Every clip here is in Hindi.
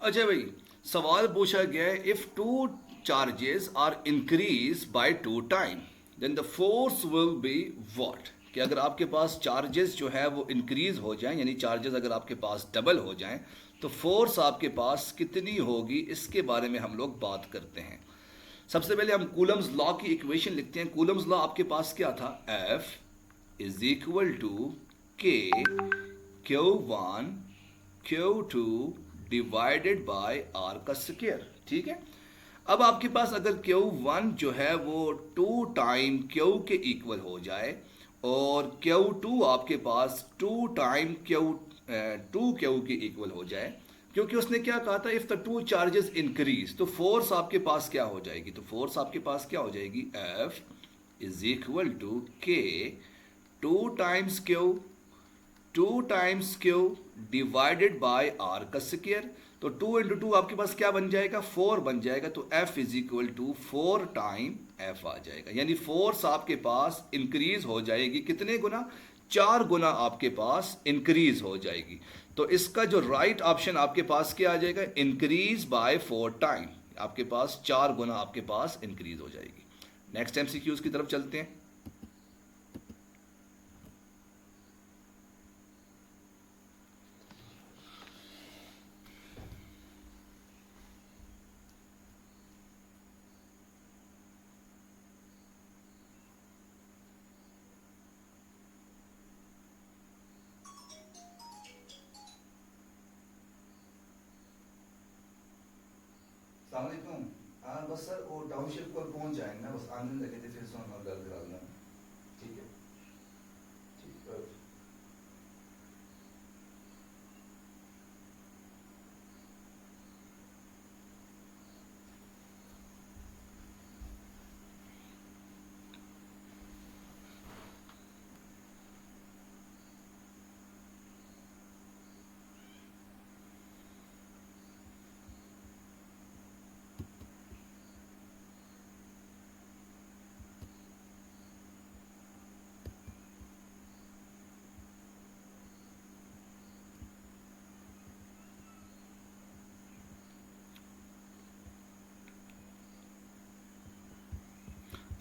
अच्छा भाई, सवाल पूछा गया है if two charges are increase by two time then the force will be what. कि अगर आपके पास चार्जेस जो है वो इंक्रीज हो जाएं, यानी चार्जेस अगर आपके पास डबल हो जाएं, तो फोर्स आपके पास कितनी होगी, इसके बारे में हम लोग बात करते हैं। सबसे पहले हम कूलम्स लॉ की इक्वेशन लिखते हैं। कूलम्स लॉ आपके पास क्या था, F is equal to K Q one Q two divided by R का स्क्वायर। ठीक है। अब आपके पास अगर क्यू वन जो है वो टू टाइम क्यू के इक्वल हो जाए और क्यू टू आपके पास टू टाइम क्यू के इक्वल हो जाए, क्योंकि उसने क्या कहा था, if the two charges increase, तो फोर्स आपके पास क्या हो जाएगी, तो फोर्स आपके पास क्या हो जाएगी, F is equal to K two times Q, two times Q divided by R का स्क्वायर। तो टू इंटू टू आपके पास क्या बन जाएगा, फोर बन जाएगा। तो F is equal to four time F आ जाएगा, यानी फोर्स आपके पास इंक्रीज हो जाएगी कितने गुना, चार गुना आपके पास इंक्रीज हो जाएगी। तो इसका जो राइट ऑप्शन आपके पास क्या आ जाएगा, इंक्रीज बाय फोर टाइम, आपके पास चार गुना आपके पास इंक्रीज हो जाएगी। नेक्स्ट एमसीक्यूज की तरफ चलते हैं। सलामकुम। हाँ बस सर वो टाउनशिप को पहुंच जाएंगे ना, बस आने लगे थे, फिर से हम गल करा देना। ठीक है। ठीक है।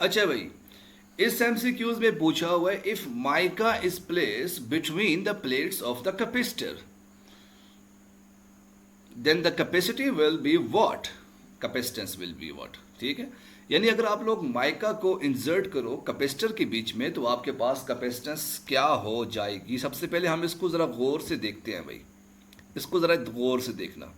अच्छा भाई, इस एमसीक्यूज में पूछा हुआ है if mica is place between the plates of the capacitor then the capacity will be what, capacitance will be what. ठीक है। यानी अगर आप लोग माइका को इंसर्ट करो कैपेसिटर के बीच में, तो आपके पास कैपेसिटेंस क्या हो जाएगी। सबसे पहले हम इसको जरा गौर से देखते हैं भाई, इसको जरा गौर से देखना।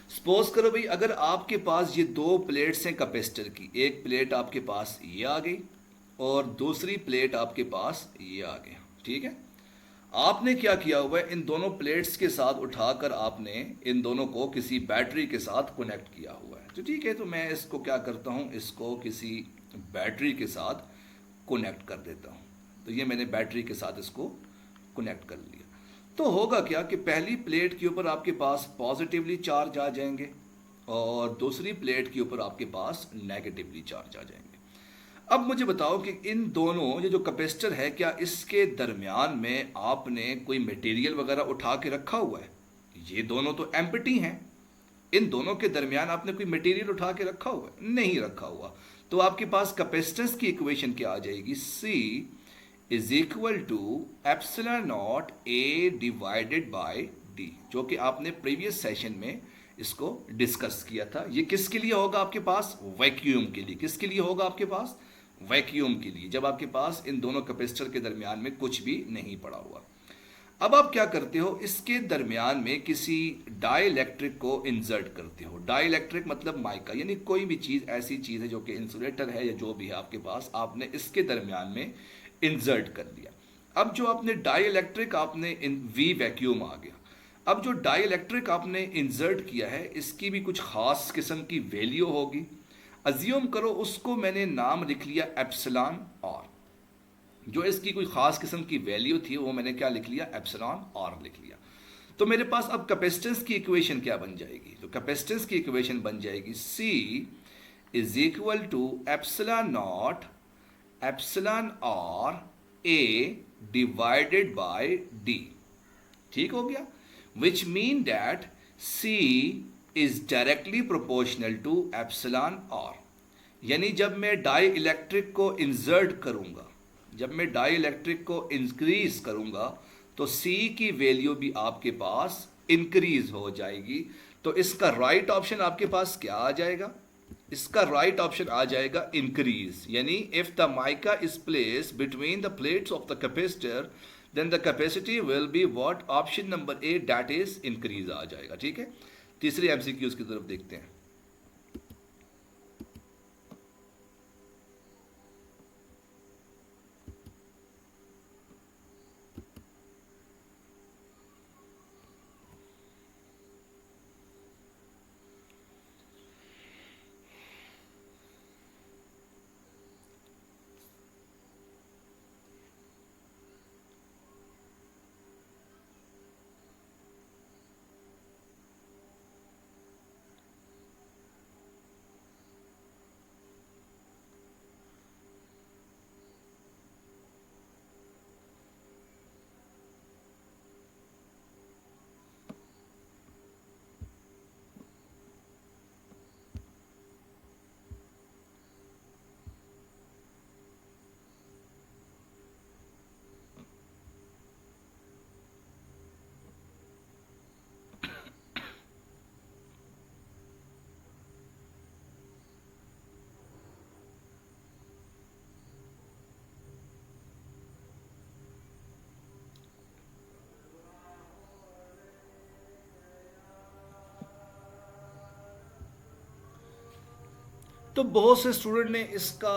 सपोज करो भाई, अगर आपके पास ये दो प्लेट्स हैं कैपेसिटर की, एक प्लेट आपके पास ये आ गई और दूसरी प्लेट आपके पास ये आ गया। ठीक है। आपने क्या किया हुआ है, इन दोनों प्लेट्स के साथ उठाकर आपने इन दोनों को किसी बैटरी के साथ कनेक्ट किया हुआ है। तो ठीक है, तो मैं इसको क्या करता हूँ, इसको किसी बैटरी के साथ कनेक्ट कर देता हूँ। तो ये मैंने बैटरी के साथ इसको कनेक्ट कर लिया। तो होगा क्या कि पहली प्लेट के ऊपर आपके पास पॉजिटिवली चार्ज आ जाएंगे और दूसरी प्लेट के ऊपर आपके पास नेगेटिवली चार्ज आ जाएंगे। अब मुझे बताओ कि इन दोनों ये जो कैपेसिटर है, क्या इसके दरमियान में आपने कोई मटेरियल वगैरह उठा के रखा हुआ है। ये दोनों तो एम्प्टी हैं, इन दोनों के दरमियान आपने कोई मटेरियल उठा के रखा हुआ है, नहीं रखा हुआ। तो आपके पास कैपेसिटेंस की इक्वेशन क्या आ जाएगी, C is equal to epsilon naught A divided by D, जो कि आपने प्रीवियस सेशन में इसको डिस्कस किया था। ये किसके लिए होगा आपके पास, वैक्यूम के लिए। किसके लिए होगा आपके पास, वैक्यूम के लिए, जब आपके पास इन दोनों कैपेसिटर के दरमियान में कुछ भी नहीं पड़ा हुआ। अब आप क्या करते हो, इसके दरमियान में किसी डाइलेक्ट्रिक को इंसर्ट करते हो। डाइलेक्ट्रिक मतलब माइका, यानी कोई भी चीज़, ऐसी चीज़ है जो कि इंसुलेटर है या जो भी है आपके पास, आपने इसके दरमियान में इंसर्ट कर दिया। अब जो आपने डाइलेक्ट्रिक आपने इन वी वैक्यूम आ गया। अब जो डाइलेक्ट्रिक आपने इंसर्ट किया है, इसकी भी कुछ खास किस्म की वैल्यू होगी। अज्यूम करो उसको मैंने नाम लिख लिया एप्सिलॉन आर। जो इसकी कोई खास किस्म की वैल्यू थी वो मैंने क्या लिख लिया, एप्सिलॉन आर लिख लिया। तो मेरे पास अब कैपेसिटेंस की इक्वेशन क्या बन जाएगी, तो कैपेसिटेंस की इक्वेशन बन जाएगी C is equal to epsilon naught epsilon R A divided by D. ठीक हो गया, which mean that C is directly proportional to epsilon R. यानी जब मैं डाई इलेक्ट्रिक को इंसर्ट करूंगा, जब मैं डाई इलेक्ट्रिक को इंक्रीज करूंगा, तो सी की वैल्यू भी आपके पास इंक्रीज हो जाएगी। तो इसका राइट ऑप्शन आपके पास क्या आ जाएगा? इसका राइट ऑप्शन आ जाएगा इंक्रीज। यानी if the mica is place between the plates of the capacitor then the capacity will be what? Option number A, that is increase आ जाएगा। ठीक है, तीसरी एमसीक्यूज की तरफ देखते हैं। तो बहुत से स्टूडेंट ने इसका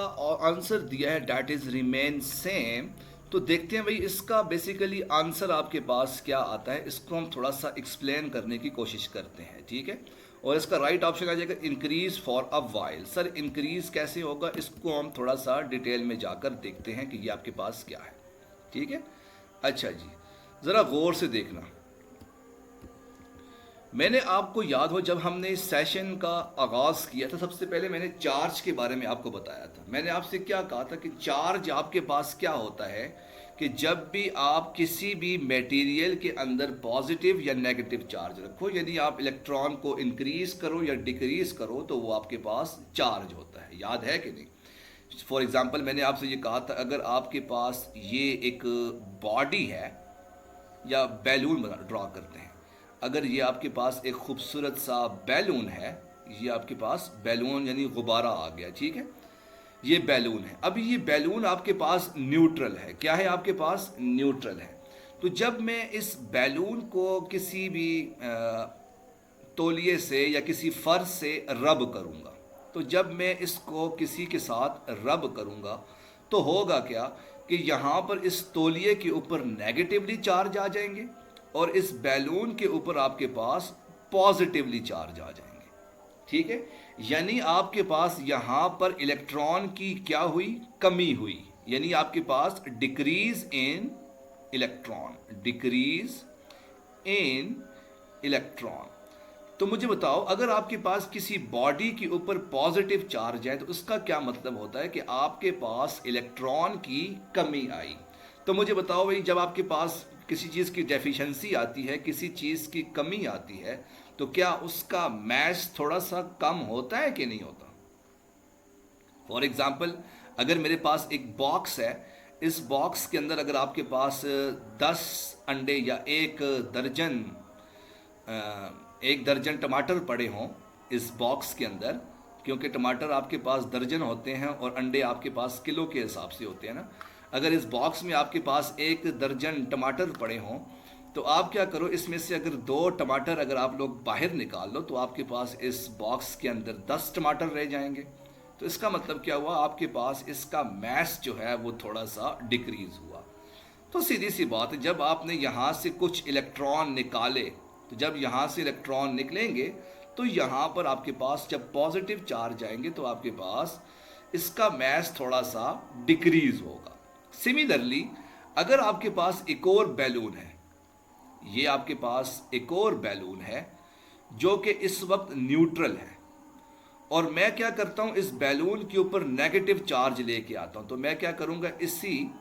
आंसर दिया है डैट इज रिमेन सेम। तो देखते हैं भाई इसका बेसिकली आंसर आपके पास क्या आता है, इसको हम थोड़ा सा एक्सप्लेन करने की कोशिश करते हैं। ठीक है, और इसका राइट ऑप्शन आ जाएगा increase for a while. Sir increase कैसे होगा, इसको हम थोड़ा सा डिटेल में जाकर देखते हैं कि ये आपके पास क्या है। ठीक है, अच्छा जी, ज़रा गौर से देखना। मैंने आपको याद हो जब हमने इस सेशन का आगाज़ किया था, सबसे पहले मैंने चार्ज के बारे में आपको बताया था। मैंने आपसे क्या कहा था कि चार्ज आपके पास क्या होता है कि जब भी आप किसी भी मटेरियल के अंदर पॉजिटिव या नेगेटिव चार्ज रखो, यदि आप इलेक्ट्रॉन को इंक्रीज करो या डिक्रीज करो तो वो आपके पास चार्ज होता है। याद है कि नहीं? फॉर एग्जाम्पल मैंने आपसे ये कहा था, अगर आपके पास ये एक बॉडी है या बैलून ड्रॉ करते हैं, अगर ये आपके पास एक खूबसूरत सा बैलून है, ये आपके पास बैलून यानी गुब्बारा आ गया। ठीक है, ये बैलून है। अब ये बैलून आपके पास न्यूट्रल है। क्या है आपके पास? न्यूट्रल है। तो जब मैं इस बैलून को किसी भी तौलिए से या किसी फर्श से रब करूँगा, तो जब मैं इसको किसी के साथ रब करूँगा तो होगा क्या कि यहाँ पर इस तौलिए के ऊपर नेगेटिवली चार्ज आ जाएंगे और इस बैलून के ऊपर आपके पास पॉजिटिवली चार्ज आ जाएंगे। ठीक है, यानी आपके पास यहाँ पर इलेक्ट्रॉन की क्या हुई? कमी हुई। यानी आपके पास decrease in electron, decrease in electron. तो मुझे बताओ, अगर आपके पास किसी बॉडी के ऊपर पॉजिटिव चार्ज है तो उसका क्या मतलब होता है कि आपके पास इलेक्ट्रॉन की कमी आई। तो मुझे बताओ भाई, जब आपके पास किसी चीज़ की डेफिशिएंसी आती है, किसी चीज़ की कमी आती है, तो क्या उसका मैस थोड़ा सा कम होता है कि नहीं होता? फॉर एग्जाम्पल, अगर मेरे पास एक बॉक्स है, इस बॉक्स के अंदर अगर आपके पास 10 अंडे या एक दर्जन टमाटर पड़े हों इस बॉक्स के अंदर, क्योंकि टमाटर आपके पास दर्जन होते हैं और अंडे आपके पास किलो के हिसाब से होते हैं ना। अगर इस बॉक्स में आपके पास 1 दर्जन टमाटर पड़े हों तो आप क्या करो, इसमें से अगर 2 टमाटर अगर आप लोग बाहर निकाल लो तो आपके पास इस बॉक्स के अंदर 10 टमाटर रह जाएंगे। तो इसका मतलब क्या हुआ? आपके पास इसका मैस जो है वो थोड़ा सा डिक्रीज हुआ। तो सीधी सी बात है, जब आपने यहाँ से कुछ इलेक्ट्रॉन निकाले, तो जब यहाँ से इलेक्ट्रॉन निकलेंगे तो यहाँ पर आपके पास जब पॉजिटिव चार्ज आएंगे तो आपके पास इसका मैस थोड़ा सा डिक्रीज होगा। सिमिलरली, अगर आपके पास एक और बैलून है, ये आपके पास एक और बैलून है जो कि इस वक्त न्यूट्रल है, और मैं क्या करता हूँ, इस बैलून के ऊपर नेगेटिव चार्ज लेके आता हूँ, तो मैं क्या करूँगा, इसी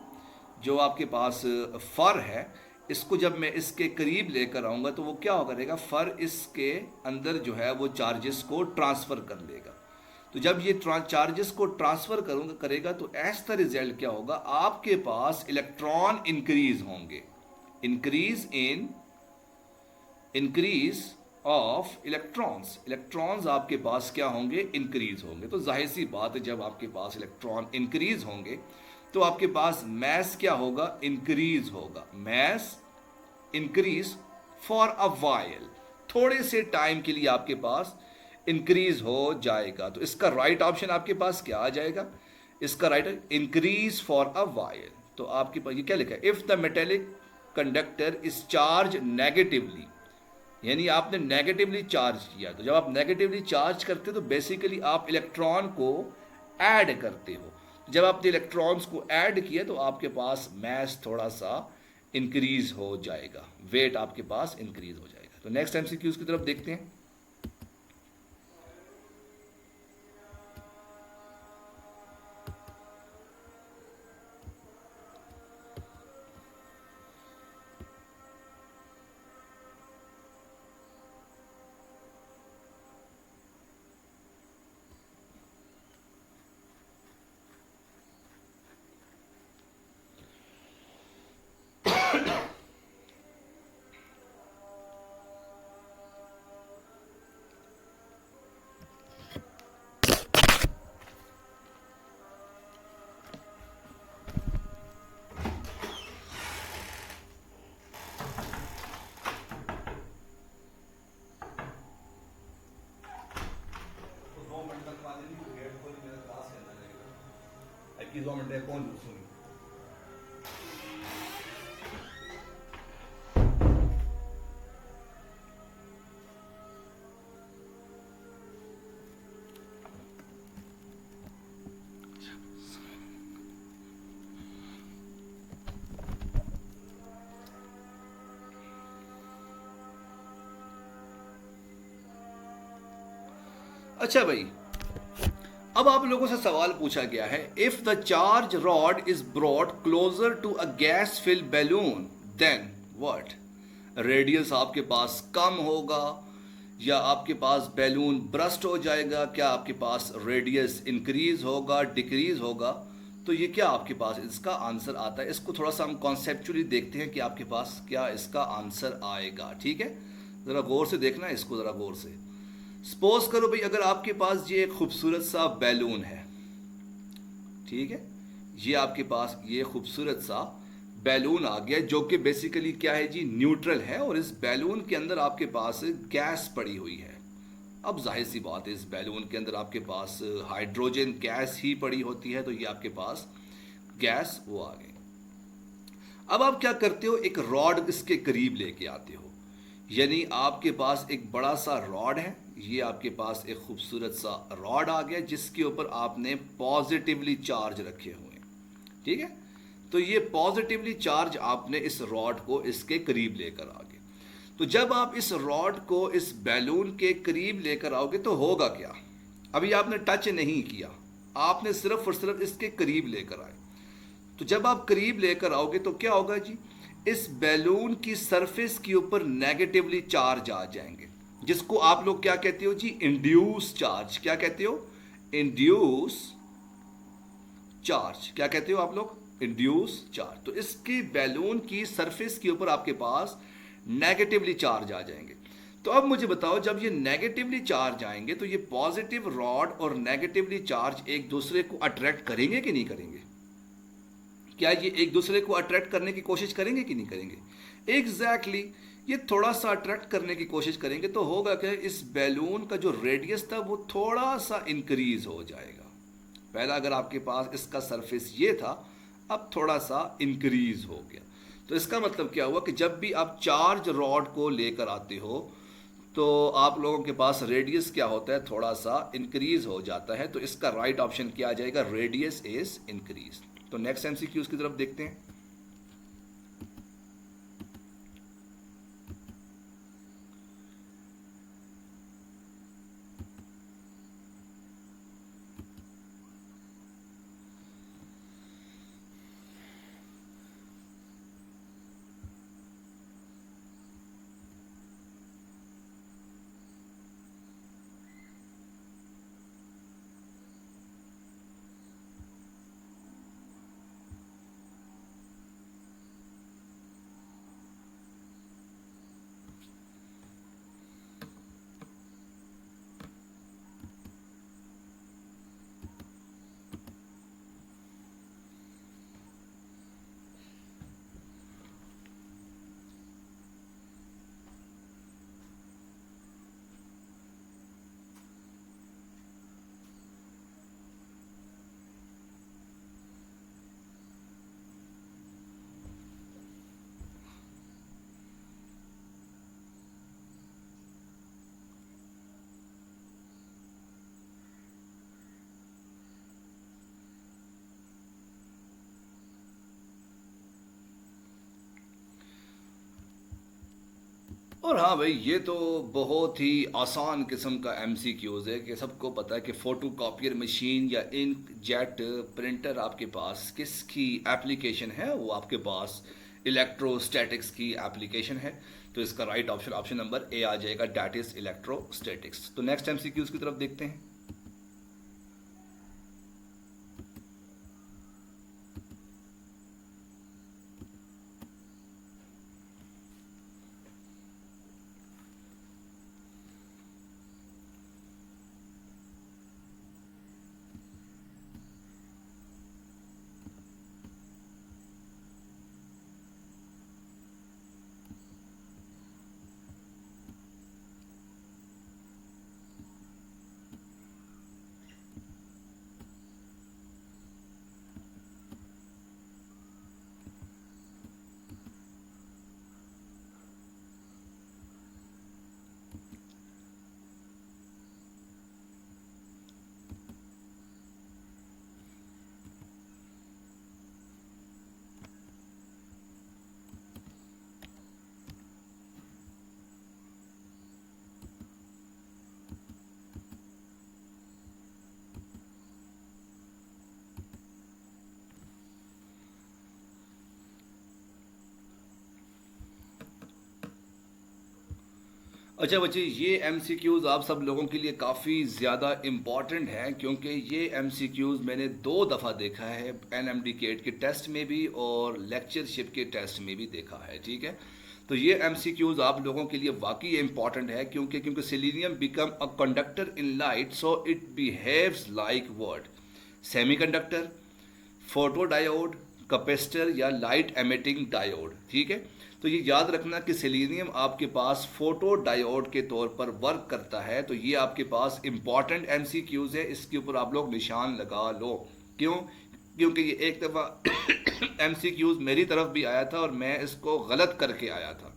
जो आपके पास फर है इसको जब मैं इसके करीब लेकर आऊँगा तो वो क्या करेगा, फर इसके अंदर जो है वो चार्जेस को ट्रांसफ़र कर लेगा। तो जब ये चार्जेस को ट्रांसफ़र करेगा तो एज द रिजल्ट क्या होगा, आपके पास इलेक्ट्रॉन इंक्रीज होंगे। Increase in increase of electrons, electrons आपके पास क्या होंगे, इंक्रीज होंगे। तो जाहिर सी बात है, जब आपके पास इलेक्ट्रॉन इंक्रीज होंगे तो आपके पास मैस क्या होगा, इंक्रीज होगा। Mass increase for a while, थोड़े से टाइम के लिए आपके पास इंक्रीज हो जाएगा। तो इसका राइट ऑप्शन आपके पास क्या आ जाएगा, इसका right increase for a while. तो आपके पास ये क्या लिखा है, if the metallic conductor is charge negatively, यानी आपने नेगेटिवली चार्ज किया। तो जब आप नेगेटिवली चार्ज करते हो तो बेसिकली आप इलेक्ट्रॉन को ऐड करते हो। जब आपने इलेक्ट्रॉन्स को ऐड किया तो आपके पास मैस थोड़ा सा इंक्रीज हो जाएगा, वेट आपके पास इंक्रीज हो जाएगा। तो नेक्स्ट एमसीक्यूज की तरफ देखते हैं। अच्छा भाई, अब आप लोगों से सवाल पूछा गया है, if the charge rod is brought closer to a gas fill balloon then what. Radius आपके पास कम होगा या आपके पास बैलून ब्रस्ट हो जाएगा, क्या आपके पास रेडियस इंक्रीज होगा, डिक्रीज होगा। तो ये क्या आपके पास इसका आंसर आता है। इसको थोड़ा सा हम कॉन्सेप्चुअली देखते हैं कि आपके पास क्या इसका आंसर आएगा। ठीक है, ज़रा गौर से देखना इसको, ज़रा गौर से। सपोज करो भाई, अगर आपके पास ये एक खूबसूरत सा बैलून है, ठीक है, ये आपके पास ये खूबसूरत सा बैलून आ गया जो कि बेसिकली क्या है जी, न्यूट्रल है, और इस बैलून के अंदर आपके पास गैस पड़ी हुई है। अब जाहिर सी बात है, इस बैलून के अंदर आपके पास हाइड्रोजन गैस ही पड़ी होती है, तो ये आपके पास गैस वो आ गई। अब आप क्या करते हो, एक रॉड इसके करीब लेके आते हो, यानी आपके पास एक बड़ा सा रॉड है, ये आपके पास एक खूबसूरत सा रॉड आ गया जिसके ऊपर आपने पॉजिटिवली चार्ज रखे हुए हैं। ठीक है, तो ये पॉजिटिवली चार्ज आपने इस रॉड को इसके करीब लेकर आ गए। तो जब आप इस रॉड को इस बैलून के करीब लेकर आओगे तो होगा क्या, अभी आपने टच नहीं किया, आपने सिर्फ और सिर्फ इसके करीब लेकर आए। तो जब आप करीब लेकर आओगे तो क्या होगा जी, इस बैलून की सरफेस के ऊपर नेगेटिवली चार्ज आ जाएंगे, जिसको आप लोग क्या कहते हो जी, इंड्यूस चार्ज। क्या कहते हो, इंड्यूस चार्ज। क्या कहते हो आप लोग, इंड्यूस चार्ज। तो इसकी बैलून की सरफेस के ऊपर आपके पास नेगेटिवली चार्ज आ जाएंगे। तो अब मुझे बताओ, जब ये नेगेटिवली चार्ज आएंगे तो ये पॉजिटिव रॉड और नेगेटिवली चार्ज एक दूसरे को अट्रैक्ट करेंगे कि नहीं करेंगे। क्या ये एक दूसरे को अट्रैक्ट करने की कोशिश करेंगे कि नहीं करेंगे। एग्जैक्टली ये थोड़ा सा अट्रैक्ट करने की कोशिश करेंगे तो होगा क्या, इस बैलून का जो रेडियस था वो थोड़ा सा इंक्रीज हो जाएगा। पहला अगर आपके पास इसका सरफेस ये था, अब थोड़ा सा इंक्रीज हो गया। तो इसका मतलब क्या हुआ कि जब भी आप चार्ज रॉड को लेकर आते हो तो आप लोगों के पास रेडियस क्या होता है, थोड़ा सा इंक्रीज हो जाता है। तो इसका राइट ऑप्शन क्या आ जाएगा, रेडियस इज इंक्रीज। तो नेक्स्ट एमसीक्यूज की तरफ देखते हैं। और हाँ भाई, ये तो बहुत ही आसान किस्म का एमसीक्यूज है कि सबको पता है कि फोटो कॉपियर मशीन या इंक जेट प्रिंटर आपके पास किसकी एप्लीकेशन है, वो आपके पास इलेक्ट्रोस्टैटिक्स की एप्लीकेशन है। तो इसका right option option number A आ जाएगा, डैट इज इलेक्ट्रोस्टैटिक्स। तो नेक्स्ट एमसीक्यूज की तरफ देखते हैं। अच्छा बच्चे, ये एमसीक्यूज आप सब लोगों के लिए काफ़ी ज़्यादा इम्पॉर्टेंट हैं, क्योंकि ये एमसीक्यूज मैंने 2 दफ़ा देखा है, एनएमडी केट के टेस्ट में भी और लेक्चरशिप के टेस्ट में भी देखा है, ठीक है। तो ये एमसीक्यूज आप लोगों के लिए वाकई इम्पॉर्टेंट है, क्योंकि selenium become a conductor in light, so it behaves like what, semiconductor, photo diode, capacitor या लाइट एमिटिंग डायोड, ठीक है। तो ये याद रखना कि सेलेनियम आपके पास फोटो डायोड के तौर पर वर्क करता है। तो ये आपके पास इंपॉर्टेंट एमसीक्यूज है, इसके ऊपर आप लोग निशान लगा लो। क्यों? क्योंकि ये एक दफ़ा एमसीक्यूज मेरी तरफ भी आया था और मैं इसको गलत करके आया था।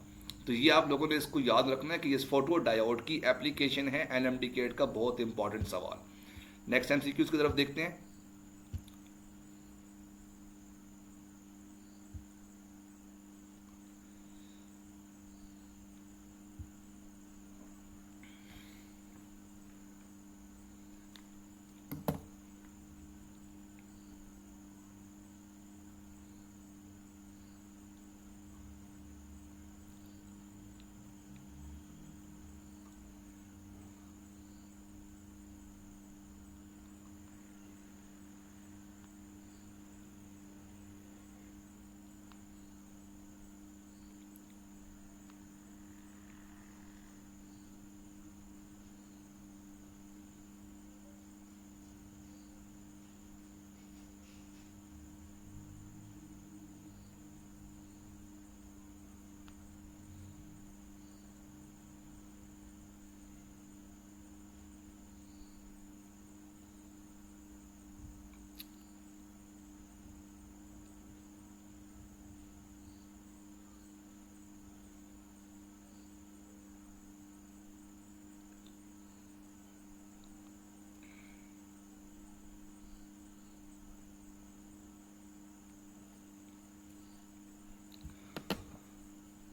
तो ये आप लोगों ने इसको याद रखना है कि इस फोटो डायोड की एप्लीकेशन है एनएमडी केट का बहुत इंपॉर्टेंट सवाल। नेक्स्ट एमसीक्यूज की तरफ देखते हैं।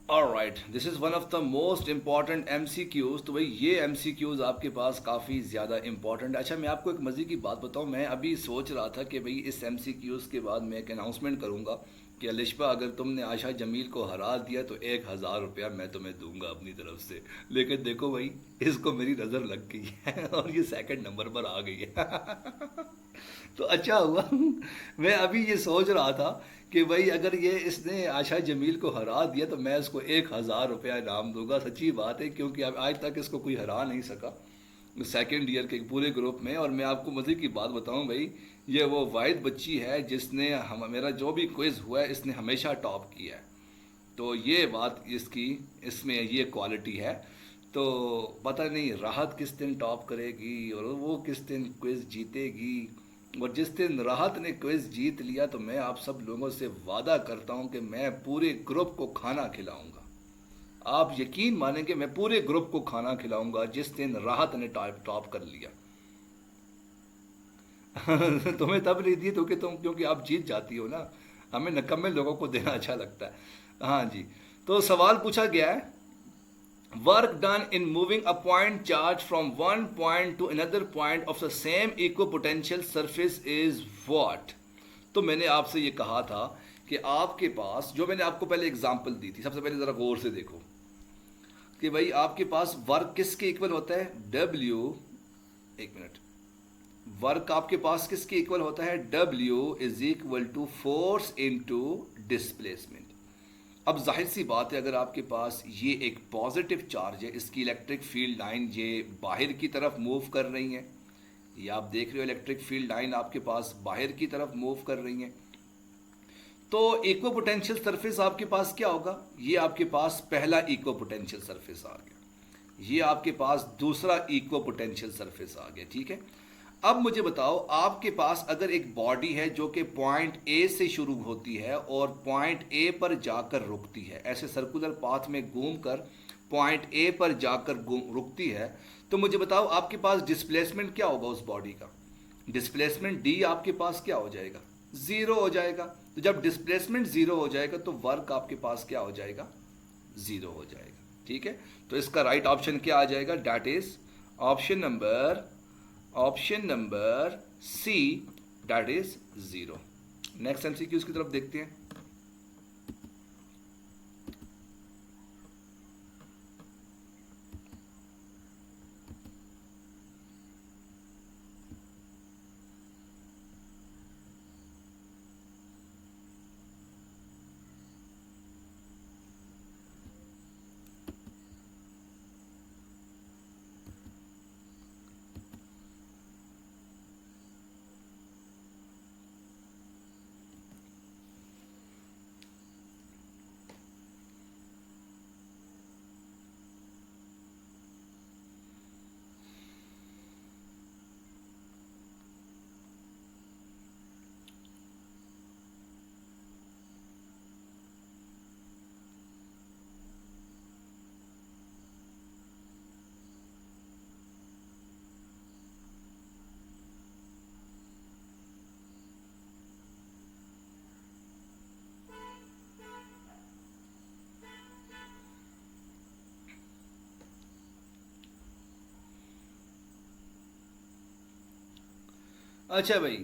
Alright, this is one of the most important MCQs. तो भाई ये एमसीक्यूज आपके पास काफ़ी ज़्यादा इंपॉर्टेंट है। अच्छा, मैं आपको एक मज़े की बात बताऊं, मैं अभी सोच रहा था कि भाई इस एमसीक्यूज के बाद मैं एक अनाउंसमेंट करूंगा कि अलिशबा, अगर तुमने आशा जमील को हरा दिया तो 1,000 रुपया मैं तुम्हें दूंगा अपनी तरफ से। लेकिन देखो भाई, इसको मेरी नज़र लग गई है और ये सेकंड नंबर पर आ गई है तो अच्छा हुआ मैं अभी ये सोच रहा था कि भाई अगर ये इसने आशा जमील को हरा दिया तो मैं इसको 1,000 रुपया इनाम दूंगा। सच्ची बात है, क्योंकि अब आज तक इसको कोई हरा नहीं सका सेकेंड ईयर के पूरे ग्रुप में। और मैं आपको मज़े की बात बताऊं भाई, ये वो वाहिद बच्ची है जिसने हम मेरा जो भी क्विज़ हुआ है इसने हमेशा टॉप किया है। तो ये बात इसकी, इसमें ये क्वालिटी है। तो पता नहीं राहत किस दिन टॉप करेगी और वो किस दिन क्विज़ जीतेगी। और जिस दिन राहत ने क्विज़ जीत लिया तो मैं आप सब लोगों से वादा करता हूं कि मैं पूरे ग्रुप को खाना खिलाऊंगा। आप यकीन मानेंगे, मैं पूरे ग्रुप को खाना खिलाऊंगा जिस दिन राहत ने टॉप टॉप कर लिया तुम्हें तब नहीं दी तो कि तुम, क्योंकि आप जीत जाती हो ना, हमें नकम्मे लोगों को देना अच्छा लगता है। हाँ जी, तो सवाल पूछा गया है Work done in moving a point charge from one point to another point of the same equipotential surface is what? तो मैंने आपसे ये कहा था कि आपके पास, जो मैंने आपको पहले एग्जांपल दी थी, सबसे पहले ज़रा गौर से देखो कि भाई आपके पास वर्क किसके इक्वल होता है? W, एक मिनट, वर्क आपके पास किसके इक्वल होता है? W is equal to force into displacement. अब जाहिर सी बात है, अगर आपके पास ये एक पॉजिटिव चार्ज है, इसकी इलेक्ट्रिक फील्ड लाइन ये बाहर की तरफ मूव कर रही है, ये आप देख रहे हो इलेक्ट्रिक फील्ड लाइन आपके पास बाहर की तरफ मूव कर रही है, तो इक्विपोटेंशियल सरफेस आपके पास क्या होगा? ये आपके पास पहला इक्विपोटेंशियल सरफेस आ गया, ये आपके पास दूसरा इक्विपोटेंशियल सरफेस आ गया, ठीक है। अब मुझे बताओ, आपके पास अगर एक बॉडी है जो कि पॉइंट ए से शुरू होती है और पॉइंट ए पर जाकर रुकती है, ऐसे सर्कुलर पाथ में घूमकर पॉइंट ए पर जाकर रुकती है, तो मुझे बताओ आपके पास डिस्प्लेसमेंट क्या होगा उस बॉडी का? डिस्प्लेसमेंट डी आपके पास क्या हो जाएगा? जीरो हो जाएगा। तो जब डिस्प्लेसमेंट जीरो हो जाएगा तो वर्क आपके पास क्या हो जाएगा? जीरो हो जाएगा, ठीक है। तो इसका राइट ऑप्शन क्या आ जाएगा? That is option number C, that is zero. Next MCQs की तरफ देखते हैं। अच्छा भाई,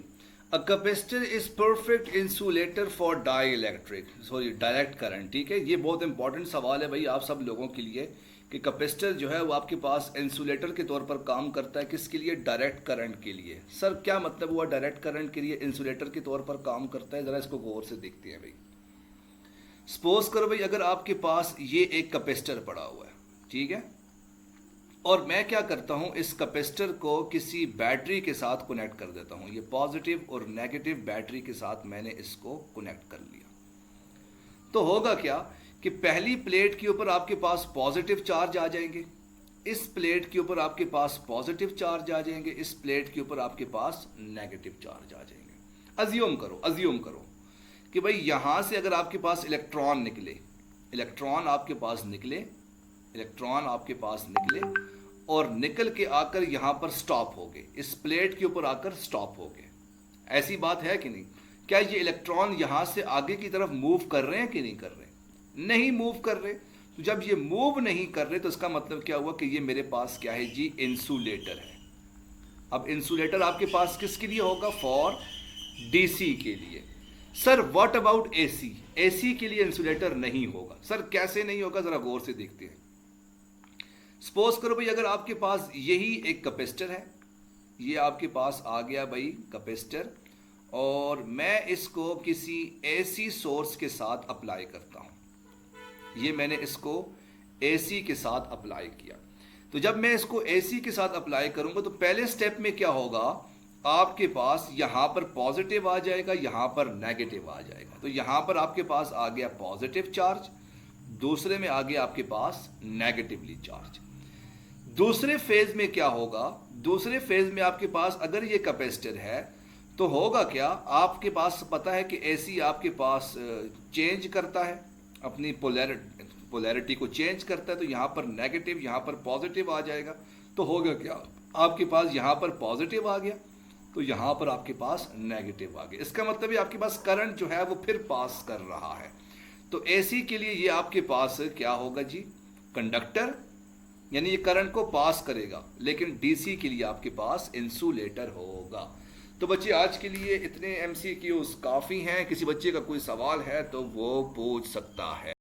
a capacitor is perfect insulator for direct current, ठीक है। ये बहुत इंपॉर्टेंट सवाल है भाई आप सब लोगों के लिए कि कैपेसिटर जो है वो आपके पास इंसुलेटर के तौर पर काम करता है, किसके लिए? डायरेक्ट करंट के लिए। सर क्या मतलब हुआ डायरेक्ट करंट के लिए इंसुलेटर के तौर पर काम करता है? ज़रा इसको गौर से देखते हैं भाई। सपोज करो भाई, अगर आपके पास ये एक कैपेसिटर पड़ा हुआ है, ठीक है, और मैं क्या करता हूं, इस कैपेसिटर को किसी बैटरी के साथ कनेक्ट कर देता हूं। ये पॉजिटिव और नेगेटिव बैटरी के साथ मैंने इसको कनेक्ट कर लिया, तो होगा क्या कि पहली प्लेट के ऊपर आपके पास पॉजिटिव चार्ज आ जाएंगे, इस प्लेट के ऊपर आपके पास पॉजिटिव चार्ज आ जाएंगे, इस प्लेट के ऊपर आपके पास नेगेटिव चार्ज आ जाएंगे। अज्यूम करो कि भाई यहां से अगर आपके पास इलेक्ट्रॉन निकले, इलेक्ट्रॉन आपके पास निकले और निकल के आकर यहां पर स्टॉप हो गए, इस प्लेट के ऊपर आकर स्टॉप हो गए। ऐसी बात है कि नहीं? क्या ये इलेक्ट्रॉन यहां से आगे की तरफ मूव कर रहे हैं कि नहीं कर रहे? नहीं मूव कर रहे। तो जब ये मूव नहीं कर रहे तो इसका मतलब क्या हुआ कि ये मेरे पास क्या है जी? इंसुलेटर है। अब इंसुलेटर आपके पास किसके लिए होगा? फॉर डीसी के लिए। Sir what about AC? AC के लिए इंसुलेटर नहीं होगा। सर कैसे नहीं होगा? जरा गौर से देखते हैं। सपोज करो भाई, अगर आपके पास यही एक कैपेसिटर है, ये आपके पास आ गया भाई कैपेसिटर, और मैं इसको किसी एसी सोर्स के साथ अप्लाई करता हूं। ये मैंने इसको एसी के साथ अप्लाई किया। तो जब मैं इसको एसी के साथ अप्लाई करूंगा तो पहले स्टेप में क्या होगा? आपके पास यहां पर पॉजिटिव आ जाएगा, यहां पर नेगेटिव आ जाएगा। तो यहां पर आपके पास आ गया पॉजिटिव चार्ज, दूसरे में आ गया आपके पास नेगेटिवली चार्ज। दूसरे फेज में क्या होगा? दूसरे फेज में आपके पास अगर ये कैपेसिटर है तो होगा क्या? आपके पास पता है कि एसी आपके पास चेंज करता है, अपनी पोलैरिटी को चेंज करता है। तो यहां पर नेगेटिव, यहां पर पॉजिटिव आ जाएगा। तो होगा क्या? आपके पास यहां पर पॉजिटिव आ गया, तो यहां पर आपके पास नेगेटिव आ गया। इसका मतलब है आपके पास करंट जो है वो फिर पास कर रहा है। तो एसी के लिए ये आपके पास क्या होगा जी? कंडक्टर यानी ये करंट को पास करेगा, लेकिन डीसी के लिए आपके पास इंसुलेटर होगा। तो बच्चे आज के लिए इतने एमसीक्यूज काफ़ी हैं। किसी बच्चे का कोई सवाल है तो वो पूछ सकता है।